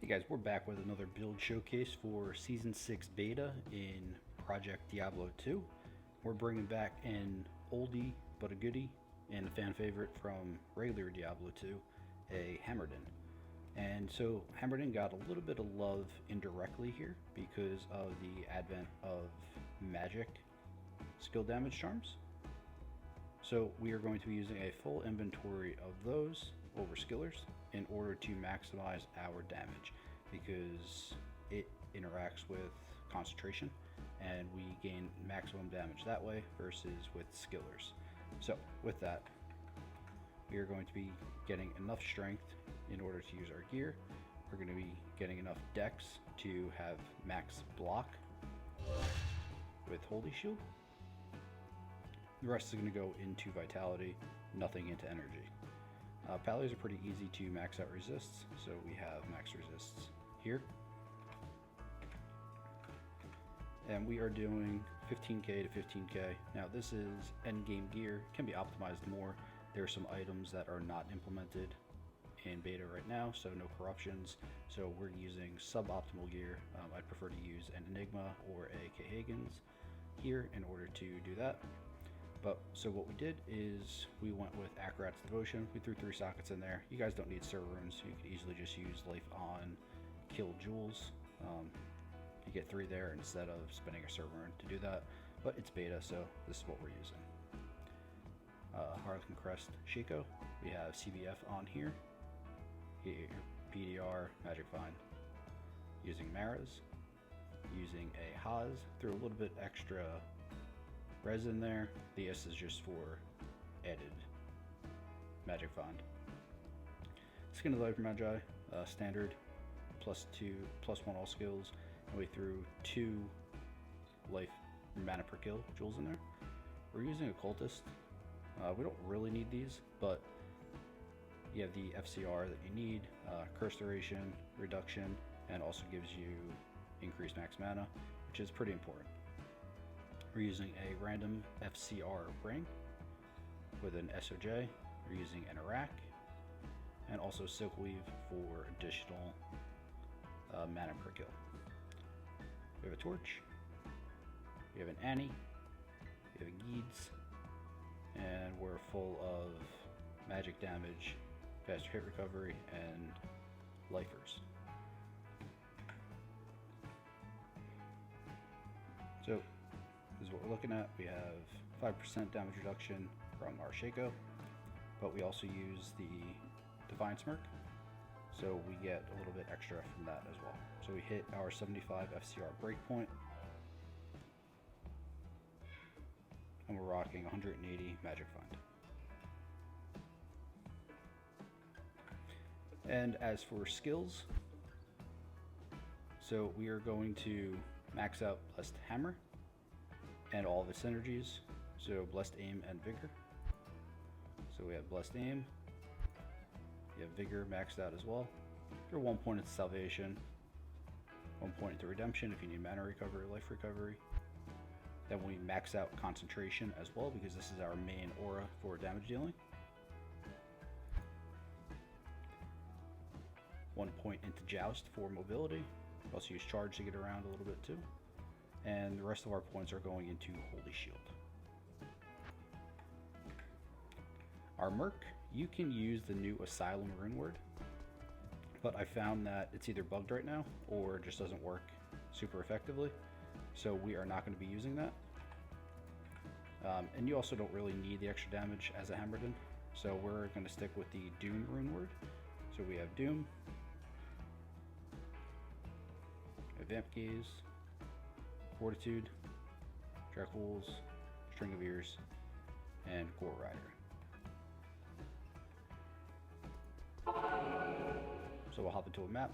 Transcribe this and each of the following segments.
Hey guys, we're back with another build showcase for Season 6 Beta in Project Diablo 2. We're bringing back an oldie but a goodie and a fan favorite from regular Diablo 2, a Hammerdin. And so Hammerdin got a little bit of love indirectly here because of the advent of magic skill damage charms. So we are going to be using a full inventory of those over skillers in order to maximize our damage, because it interacts with concentration and we gain maximum damage that way versus with skillers. So with that, we are going to be getting enough strength in order to use our gear. We're going to be getting enough dex to have max block with Holy Shield. The rest is going to go into vitality, nothing into energy. Paladins are pretty easy to max out resists, so we have max resists here. And we are doing 15k to 15k. Now this is endgame gear, it can be optimized more. There are some items that are not implemented in beta right now, so no corruptions. So we're using suboptimal gear. I'd prefer to use an Enigma or a Kahagans here in order to do that. But so what we did is we went with Akarat's Devotion. We threw 3 sockets in there. You guys don't need server runes. You could easily just use life on kill jewels. You get 3 there instead of spending a server rune to do that. But it's beta, so this is what we're using. Harlequin Crest Shaco. We have CBF on here. PDR, Magic Find. Using Maras. Using a Haas. Threw a little bit extra resin there. The S is just for added Magic Find. Skin of the Viper Magi, standard, +1 all skills, and we threw 2 life mana per kill jewels in there. We're using Occultist. We don't really need these, but you have the FCR that you need, curse duration, reduction, and also gives you increased max mana, which is pretty important. We're using a random FCR ring with an SOJ. We're using an Iraq and also Silkweave for additional mana per kill. We have a Torch, we have an Annie, we have a Geeds, and we're full of magic damage, faster hit recovery, and lifers. So this is what we're looking at. We have 5% damage reduction from our Shaco, but we also use the Divine Smirk, so we get a little bit extra from that as well. So we hit our 75 FCR breakpoint, and we're rocking 180 Magic Find. And as for skills, so we are going to max out Blessed Hammer and all of its synergies, so Blessed Aim and Vigor. So we have Blessed Aim, you have Vigor maxed out as well. You're 1 point into Salvation, 1 point into Redemption if you need mana recovery, life recovery. Then we max out Concentration as well, because this is our main aura for damage dealing. 1 point into Joust for mobility. We also use Charge to get around a little bit too. And the rest of our points are going into Holy Shield. Our Merc, you can use the new Asylum rune word, but I found that it's either bugged right now or just doesn't work super effectively, so we are not going to be using that. And you also don't really need the extra damage as a Hammerdin, so we're going to stick with the Doom rune word. So we have Doom, Vamp Gaze, Fortitude, Dracools, String of Ears, and Gore Rider. So we'll hop into a map.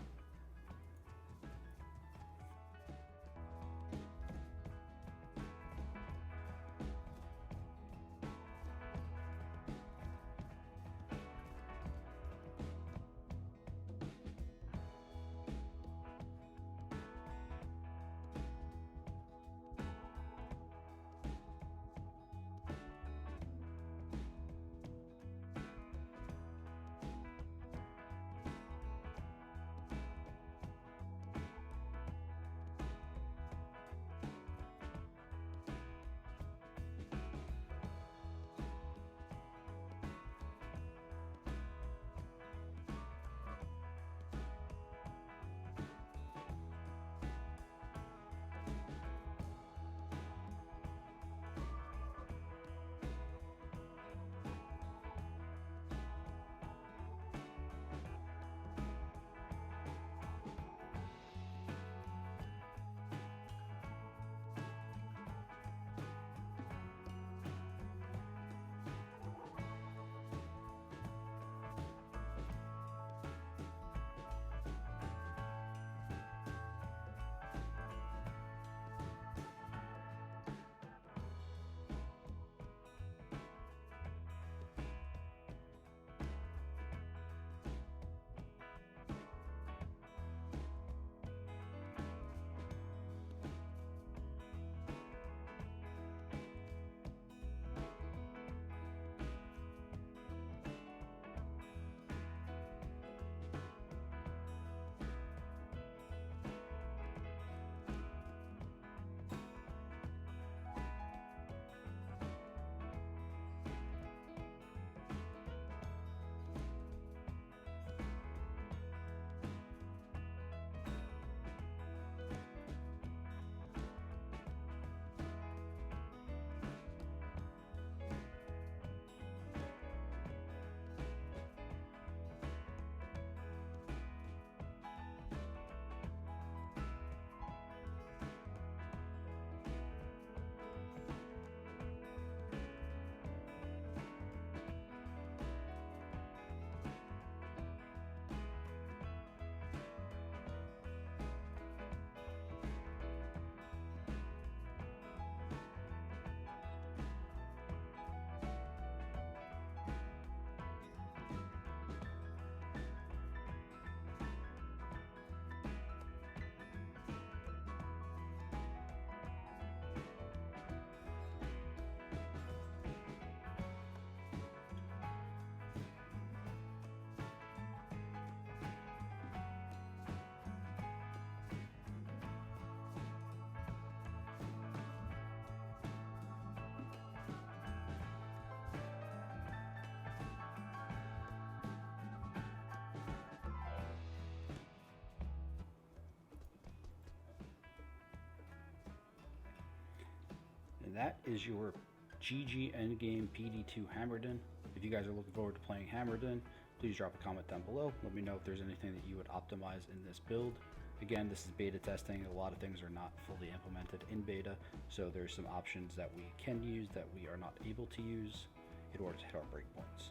that is your GG Endgame PD2 Hammerdin. If you guys are looking forward to playing Hammerdin, please drop a comment down below. Let me know if there's anything that you would optimize in this build. Again, this is beta testing. A lot of things are not fully implemented in beta, so there's some options that we can use that we are not able to use in order to hit our breakpoints.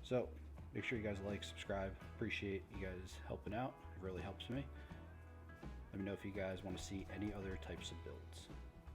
So make sure you guys like, subscribe. Appreciate you guys helping out. It really helps me. Let me know if you guys want to see any other types of builds.